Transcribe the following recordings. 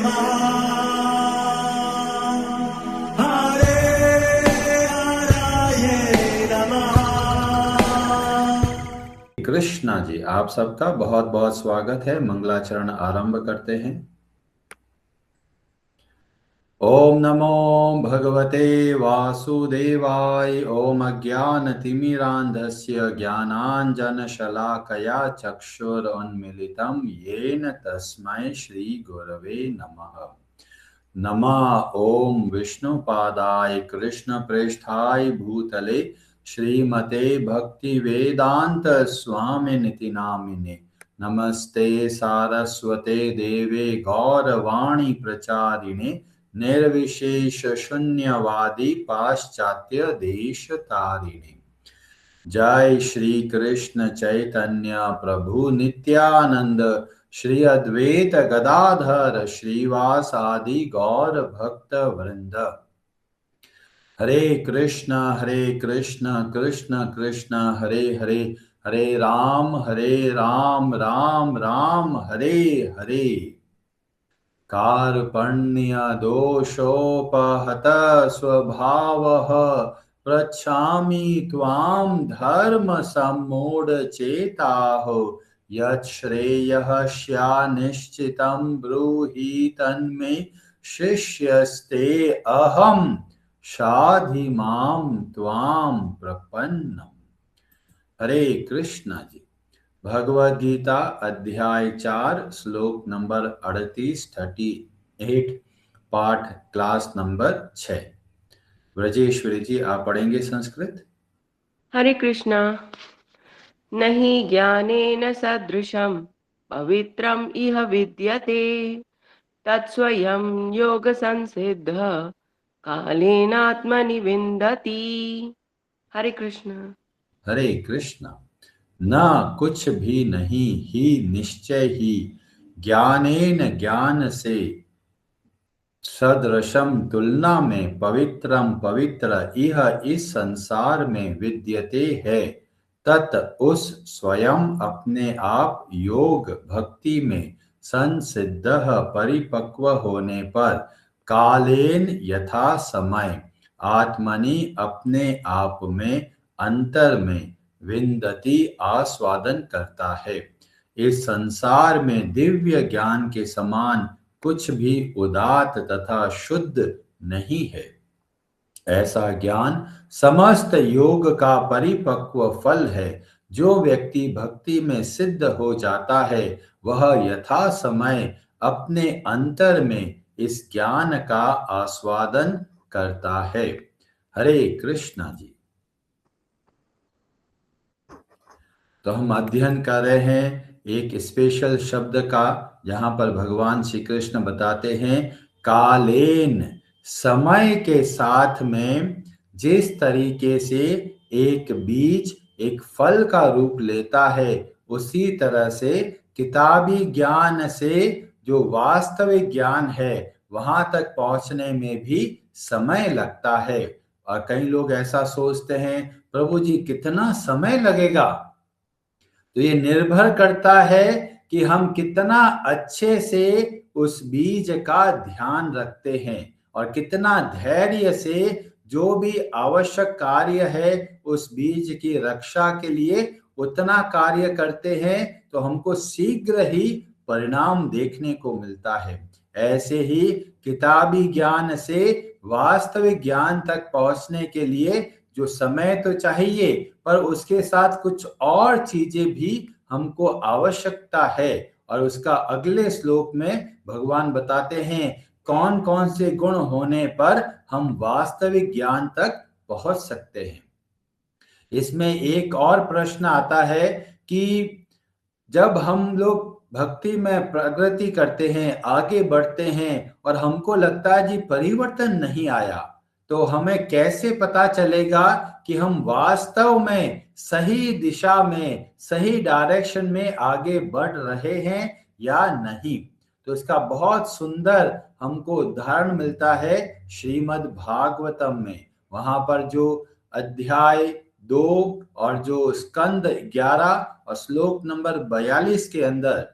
कृष्णा जी, आप सबका बहुत बहुत स्वागत है। मंगलाचरण आरंभ करते हैं। ओम नमो भगवते वासुदेवाय। ओम अज्ञानतिमिरान्धस्य ज्ञानाञ्जनशलाकया चक्षुरुन्मीलितं येन तस्मै श्रीगुरवे नमः। नमः ओम विष्णुपादाय कृष्णप्रेष्ठाय भूतले श्रीमते भक्तिवेदांत स्वामिनिति नामिने। नमस्ते सारस्वते देवे गौरवाणी प्रचारिणे निर्विशेष शून्यवादी पाश्चात्य देश तारिणे। जय श्री कृष्ण चैतन्य प्रभु नित्यानंद श्री अद्वैत गदाधर श्रीवासादि गौर भक्त वृंद। हरे कृष्ण कृष्ण कृष्ण हरे हरे, हरे राम राम राम हरे हरे। कार्पण्य दोषोपहत स्वभावः पृच्छामि त्वां धर्म सम्मूढचेताः। यच्छ्रेयः स्यान्निश्चितं ब्रूहि तन्मे शिष्यस्ते अहं शाधि मां त्वां प्रपन्नम्। हरे कृष्णा जी। भगवद गीता अध्याय 4 श्लोक नंबर 38 पाठ क्लास नंबर 6। ब्रजेश्वरी जी, आप पढ़ेंगे संस्कृत। हरे कृष्णा। नहि ज्ञानेन सदृशं पवित्रम् इह विद्यते तत्स्वयं योग संसिद्ध कालेनात्मनि विन्दति। हरे कृष्ण। हरे कृष्णा। न कुछ भी नहीं ही निश्चय ही, ज्ञानेन ज्ञान से, सदृशम तुलना में, पवित्रम पवित्र, यह इस संसार में विद्यते है, तत् उस स्वयं अपने आप योग भक्ति में संसिद्ध परिपक्व होने पर, कालेन यथा समय, आत्मनि अपने आप में, अंतर में, विन्दति आस्वादन करता है। इस संसार में दिव्य ज्ञान के समान कुछ भी उदात्त तथा शुद्ध नहीं है। ऐसा ज्ञान समस्त योग का परिपक्व फल है। जो व्यक्ति भक्ति में सिद्ध हो जाता है, वह यथा समय अपने अंतर में इस ज्ञान का आस्वादन करता है। हरे कृष्णा जी। तो हम अध्ययन कर रहे हैं एक स्पेशल शब्द का, जहां पर भगवान श्री कृष्ण बताते हैं कालेन, समय के साथ में जिस तरीके से एक बीज एक फल का रूप लेता है, उसी तरह से किताबी ज्ञान से जो वास्तविक ज्ञान है वहां तक पहुंचने में भी समय लगता है। और कई लोग ऐसा सोचते हैं, प्रभु जी कितना समय लगेगा? तो ये निर्भर करता है कि हम कितना अच्छे से उस बीज का ध्यान रखते हैं और कितना धैर्य से जो भी आवश्यक कार्य है उस बीज की रक्षा के लिए उतना कार्य करते हैं, तो हमको शीघ्र ही परिणाम देखने को मिलता है। ऐसे ही किताबी ज्ञान से वास्तविक ज्ञान तक पहुंचने के लिए जो समय तो चाहिए, पर उसके साथ कुछ और चीजें भी हमको आवश्यकता है। और उसका अगले श्लोक में भगवान बताते हैं कौन कौन से गुण होने पर हम वास्तविक ज्ञान तक पहुंच सकते हैं। इसमें एक और प्रश्न आता है कि जब हम लोग भक्ति में प्रगति करते हैं, आगे बढ़ते हैं, और हमको लगता है जी परिवर्तन नहीं आया, तो हमें कैसे पता चलेगा कि हम वास्तव में सही दिशा में, सही डायरेक्शन में आगे बढ़ रहे हैं या नहीं? तो इसका बहुत सुंदर हमको उदाहरण मिलता है श्रीमद् भागवतम में। वहां पर जो अध्याय 2 और जो स्कंद 11 और श्लोक नंबर 42 के अंदर,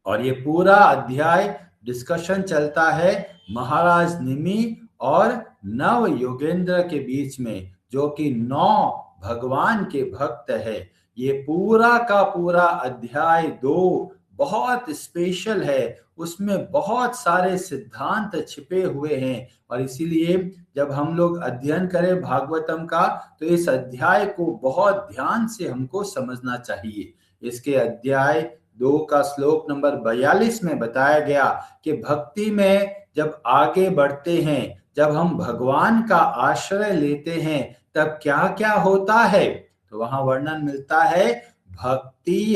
और ये पूरा अध्याय डिस्कशन चलता है महाराज निमि और नव योगेंद्र के बीच में, जो कि 9 भगवान के भक्त है। ये पूरा का पूरा अध्याय 2 बहुत स्पेशल है, उसमें बहुत सारे सिद्धांत छिपे हुए हैं, और इसीलिए जब हम लोग अध्ययन करें भागवतम का तो इस अध्याय को बहुत ध्यान से हमको समझना चाहिए। इसके अध्याय 2 का श्लोक नंबर 42 में बताया गया कि भक्ति में जब आगे बढ़ते हैं, जब हम भगवान का आश्रय लेते हैं, तब क्या क्या होता है। तो वहां वर्णन मिलता है, भक्ति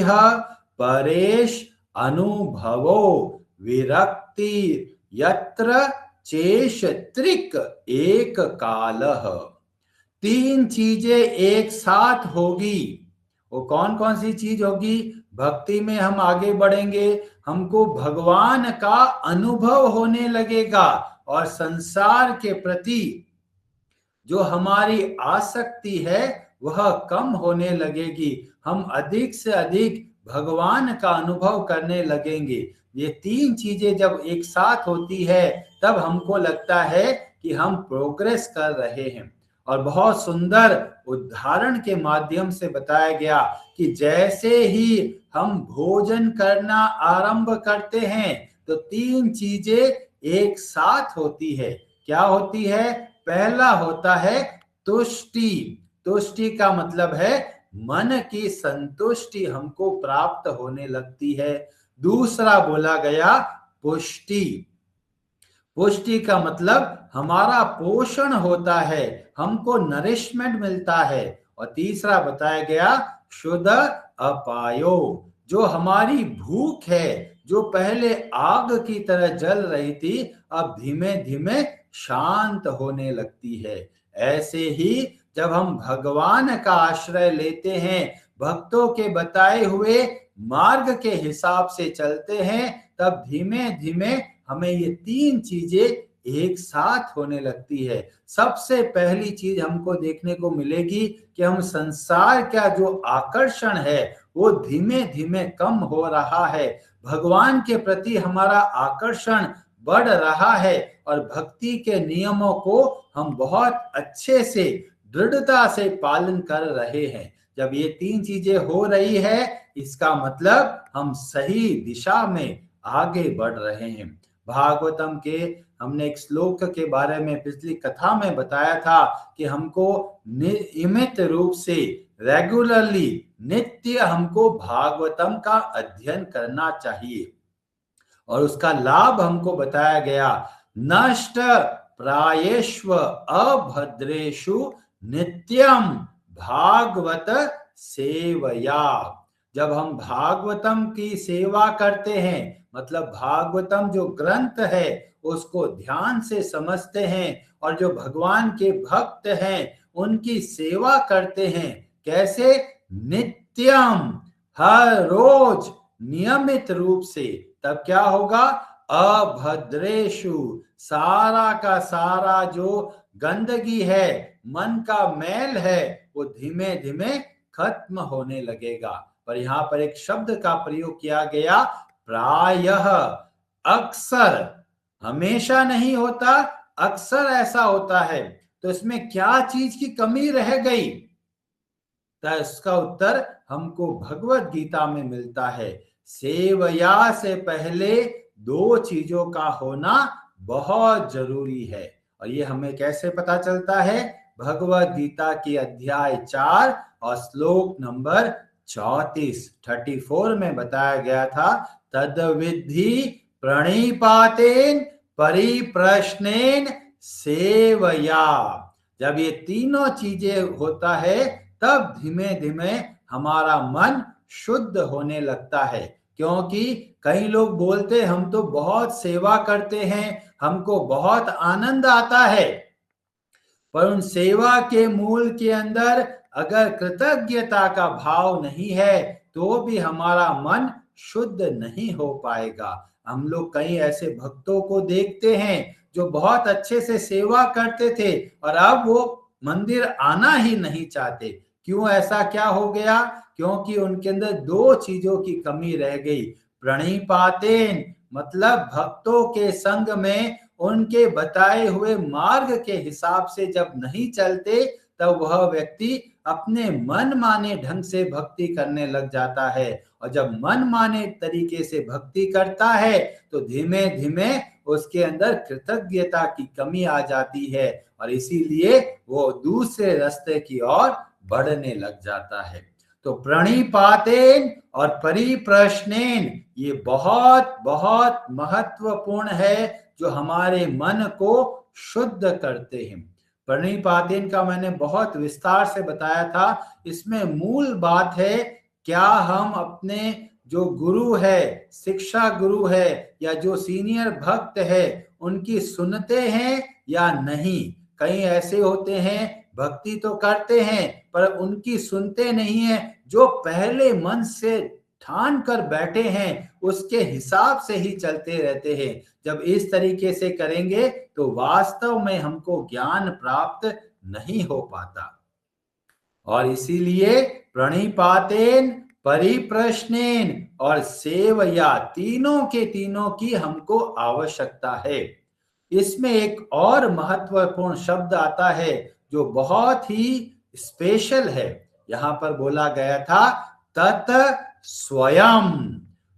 परेश अनुभवो विरक्ति यत्र चेश त्रिक एक कालः। 3 चीजें एक साथ होगी। वो कौन कौन सी चीज होगी? भक्ति में हम आगे बढ़ेंगे, हमको भगवान का अनुभव होने लगेगा, और संसार के प्रति जो हमारी आसक्ति है वह कम होने लगेगी। हम अधिक से अधिक भगवान का अनुभव करने लगेंगे। ये 3 चीजें जब एक साथ होती है तब हमको लगता है कि हम प्रोग्रेस कर रहे हैं। और बहुत सुंदर उदाहरण के माध्यम से बताया गया कि जैसे ही हम भोजन करना आरंभ करते हैं तो 3 चीजें एक साथ होती है। क्या होती है? पहला होता है तुष्टि। तुष्टि का मतलब है मन की संतुष्टि हमको प्राप्त होने लगती है। दूसरा बोला गया पुष्टि। पुष्टि का मतलब हमारा पोषण होता है, हमको नरिशमेंट मिलता है। और तीसरा बताया गया शुद्ध अपायो, जो हमारी भूख है, जो पहले आग की तरह जल रही थी, अब धीमे धीमे शांत होने लगती है। ऐसे ही जब हम भगवान का आश्रय लेते हैं, भक्तों के बताए हुए मार्ग के हिसाब से चलते हैं, तब धीमे धीमे हमें ये 3 चीजें एक साथ होने लगती है। सबसे पहली चीज हमको देखने को मिलेगी कि हम संसार का जो आकर्षण है वो धीमे धीमे कम हो रहा है, भगवान के प्रति हमारा आकर्षण बढ़ रहा है, और भक्ति के नियमों को हम बहुत अच्छे से दृढ़ता से पालन कर रहे हैं। जब ये 3 चीजें हो रही है, इसका मतलब हम सही दिशा में आगे बढ़ रहे हैं। भागवतम के हमने एक श्लोक के बारे में पिछली कथा में बताया था कि हमको नियमित रूप से रेगुलरली नित्य हमको भागवतम का अध्ययन करना चाहिए, और उसका लाभ हमको बताया गया। नष्ट प्रायेष्व अभद्रेषु नित्यम भागवत सेवया। जब हम भागवतम की सेवा करते हैं, मतलब भागवतम जो ग्रंथ है उसको ध्यान से समझते हैं, और जो भगवान के भक्त हैं उनकी सेवा करते हैं। कैसे? नित्यम, हर रोज नियमित रूप से। तब क्या होगा? अभद्रेषु, सारा का सारा जो गंदगी है, मन का मैल है, वो धीमे धीमे खत्म होने लगेगा। पर यहाँ पर एक शब्द का प्रयोग किया गया, प्रायः, अक्सर, हमेशा नहीं होता, अक्सर ऐसा होता है। तो इसमें क्या चीज की कमी रह गई? तो इसका उत्तर हमको भगवत गीता में मिलता है। सेवया से पहले 2 चीजों का होना बहुत जरूरी है। और ये हमें कैसे पता चलता है? भगवत गीता की अध्याय 4 और श्लोक नंबर 34 में बताया गया था, तद विद्धि प्रणिपातेन परिप्रश्नेन सेवया। जब ये तीनों चीजें होता है तब धीमे धीमे हमारा मन शुद्ध होने लगता है। क्योंकि कई लोग बोलते हम तो बहुत सेवा करते हैं, हमको बहुत आनंद आता है, पर उन सेवा के मूल के अंदर अगर कृतज्ञता का भाव नहीं है तो भी हमारा मन शुद्ध नहीं हो पाएगा। हम लोग कई ऐसे भक्तों को देखते हैं जो बहुत अच्छे से सेवा करते थे और अब वो मंदिर आना ही नहीं चाहते। क्यों? ऐसा क्या हो गया? क्योंकि उनके अंदर 2 चीजों की कमी रह गई। प्रणिपातेन मतलब भक्तों के संग में उनके बताए हुए मार्ग के हिसाब से जब नहीं चलते, तब वह व्यक्ति अपने मन माने ढंग से भक्ति करने लग जाता है। और जब मन माने तरीके से भक्ति करता है तो धीमे धीमे उसके अंदर कृतज्ञता की कमी आ जाती है और इसीलिए वो दूसरे रास्ते की ओर बढ़ने लग जाता है। तो प्रणिपातेन और परिप्रश्नेन ये बहुत बहुत महत्वपूर्ण है, जो हमारे मन को शुद्ध करते हैं। प्रणिपातेन का मैंने बहुत विस्तार से बताया था। इसमें मूल बात है, क्या हम अपने जो गुरु है, शिक्षा गुरु है या जो सीनियर भक्त है, उनकी सुनते हैं या नहीं। कई ऐसे होते हैं भक्ति तो करते हैं पर उनकी सुनते नहीं है, जो पहले मन से ठान कर बैठे हैं उसके हिसाब से ही चलते रहते हैं। जब इस तरीके से करेंगे तो वास्तव में हमको ज्ञान प्राप्त नहीं हो पाता। और इसीलिए प्रणिपातेन, परिप्रश्नेन और सेवया तीनों के तीनों की हमको आवश्यकता है। इसमें एक और महत्वपूर्ण शब्द आता है जो बहुत ही स्पेशल है। यहां पर बोला गया था तत् स्वयं।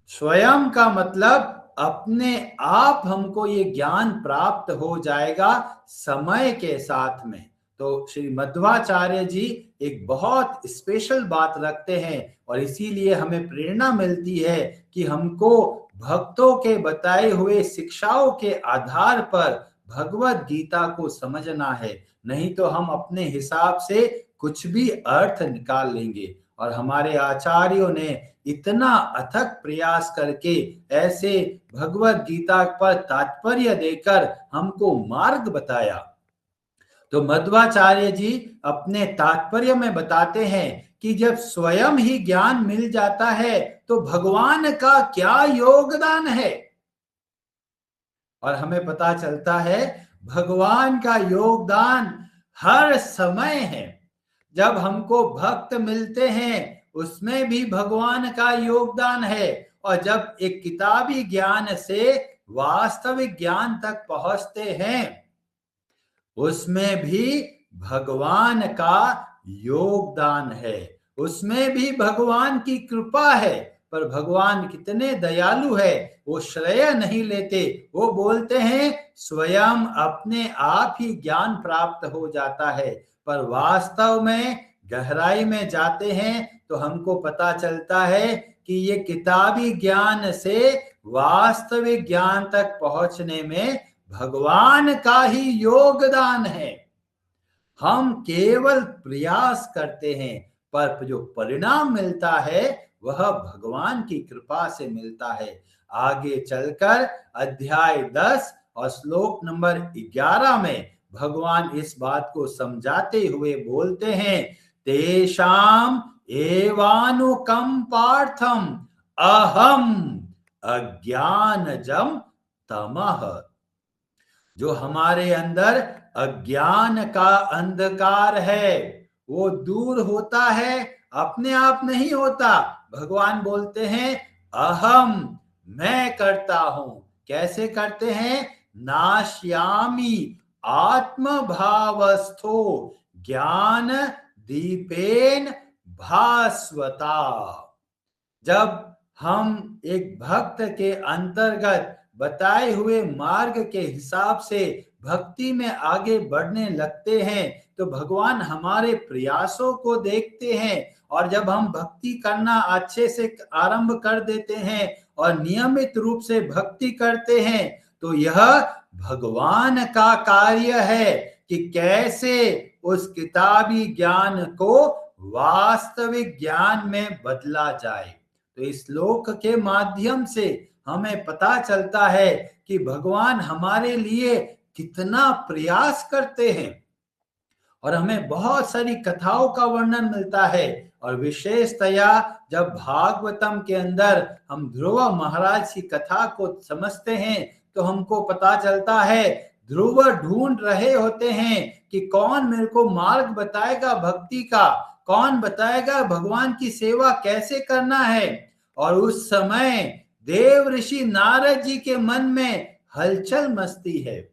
स्वयं का मतलब अपने आप हमको ये ज्ञान प्राप्त हो जाएगा समय के साथ में। तो श्री मध्वाचार्य जी एक बहुत स्पेशल बात रखते हैं और इसीलिए हमें प्रेरणा मिलती है कि हमको भक्तों के बताए हुए शिक्षाओं के आधार पर भगवत गीता को समझना है। नहीं तो हम अपने हिसाब से कुछ भी अर्थ निकाल लेंगे। और हमारे आचार्यों ने इतना अथक प्रयास करके ऐसे भगवत गीता पर तात्पर्य देकर हमको मार्ग बताया। तो मध्वाचार्य जी अपने तात्पर्य में बताते हैं कि जब स्वयं ही ज्ञान मिल जाता है तो भगवान का क्या योगदान है। और हमें पता चलता है भगवान का योगदान हर समय है। जब हमको भक्त मिलते हैं उसमें भी भगवान का योगदान है, और जब एक किताबी ज्ञान से वास्तविक ज्ञान तक पहुंचते हैं उसमें भी भगवान का योगदान है, उसमें भी भगवान की कृपा है। पर भगवान कितने दयालु है, वो श्रेय नहीं लेते। वो बोलते हैं स्वयं अपने आप ही ज्ञान प्राप्त हो जाता है, पर वास्तव में गहराई में जाते हैं तो हमको पता चलता है कि ये किताबी ज्ञान से वास्तविक ज्ञान तक पहुंचने में भगवान का ही योगदान है। हम केवल प्रयास करते हैं, पर जो परिणाम मिलता है वह भगवान की कृपा से मिलता है। आगे चलकर अध्याय 10 और श्लोक नंबर 11 में भगवान इस बात को समझाते हुए बोलते हैं, तेषाम एवानुकंपार्थम अहम अज्ञानजम तमः। जो हमारे अंदर अज्ञान का अंधकार है वो दूर होता है, अपने आप नहीं होता। भगवान बोलते हैं अहम, मैं करता हूं। कैसे करते हैं? नाश्यामी आत्म भावस्थो ज्ञान दीपेन भास्वता। जब हम एक भक्त के अंतर्गत बताए हुए मार्ग के हिसाब से भक्ति में आगे बढ़ने लगते हैं तो भगवान हमारे प्रयासों को देखते हैं, और जब हम भक्ति करना अच्छे से आरंभ कर देते हैं और नियमित रूप से भक्ति करते हैं तो यह भगवान का कार्य है कि कैसे उस किताबी ज्ञान को वास्तविक ज्ञान में बदला जाए। तो इस श्लोक के माध्यम से हमें पता चलता है कि भगवान हमारे लिए कितना प्रयास करते हैं। और हमें बहुत सारी कथाओं का वर्णन मिलता है, और विशेषतया जब भागवतम के अंदर हम ध्रुव महाराज की कथा को समझते हैं तो हमको पता चलता है ध्रुव ढूंढ रहे होते हैं कि कौन मेरे को मार्ग बताएगा भक्ति का, कौन बताएगा भगवान की सेवा कैसे करना है। और उस समय देव ऋषि नारद जी के मन में हलचल मचती है।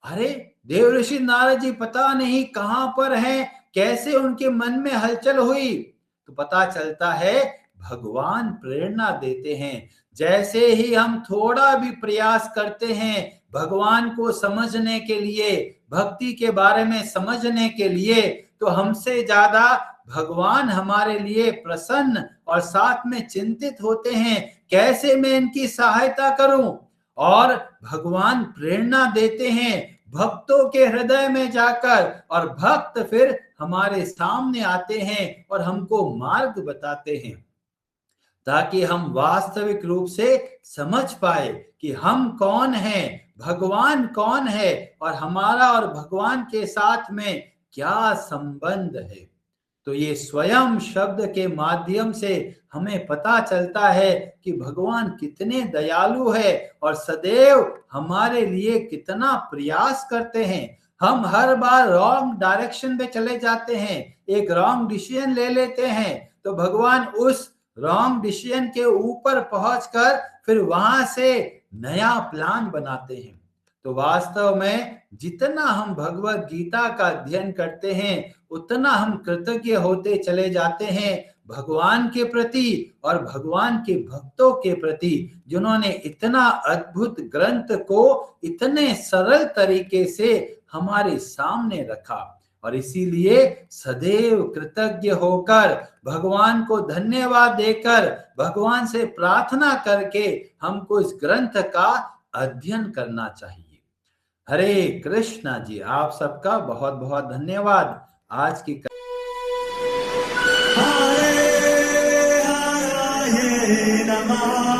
अरे, देव ऋषि नारद जी पता नहीं कहां पर हैं, कैसे उनके मन में हलचल हुई? तो पता चलता है भगवान प्रेरणा देते हैं। जैसे ही हम थोड़ा भी प्रयास करते हैं भगवान को समझने के लिए, भक्ति के बारे में समझने के लिए, तो हमसे ज्यादा भगवान हमारे लिए प्रसन्न और साथ में चिंतित होते हैं, कैसे मैं इनकी सहायता करूं। और भगवान प्रेरणा देते हैं भक्तों के हृदय में जाकर, और भक्त फिर हमारे सामने आते हैं और हमको मार्ग बताते हैं, ताकि हम वास्तविक रूप से समझ पाए कि हम कौन हैं, भगवान कौन है, और हमारा और भगवान के साथ में क्या संबंध है। तो ये स्वयं शब्द के माध्यम से हमें पता चलता है कि भगवान कितने दयालु है और सदैव हमारे लिए कितना प्रयास करते हैं। हम हर बार रॉन्ग डायरेक्शन में चले जाते हैं, एक रॉन्ग डिसीजन ले लेते हैं, तो भगवान उस रॉन्ग डिसीजन के ऊपर पहुंचकर फिर वहां से नया प्लान बनाते हैं। तो वास्तव में जितना हम भगवत गीता का अध्ययन करते हैं उतना हम कृतज्ञ होते चले जाते हैं भगवान के प्रति और भगवान के भक्तों के प्रति, जिन्होंने इतना अद्भुत ग्रंथ को इतने सरल तरीके से हमारे सामने रखा। और इसीलिए सदैव कृतज्ञ होकर, भगवान को धन्यवाद देकर, भगवान से प्रार्थना करके हमको इस ग्रंथ का अध्ययन करना चाहिए। हरे कृष्णा जी, आप सबका बहुत बहुत धन्यवाद। आज की हरे हरे नमः।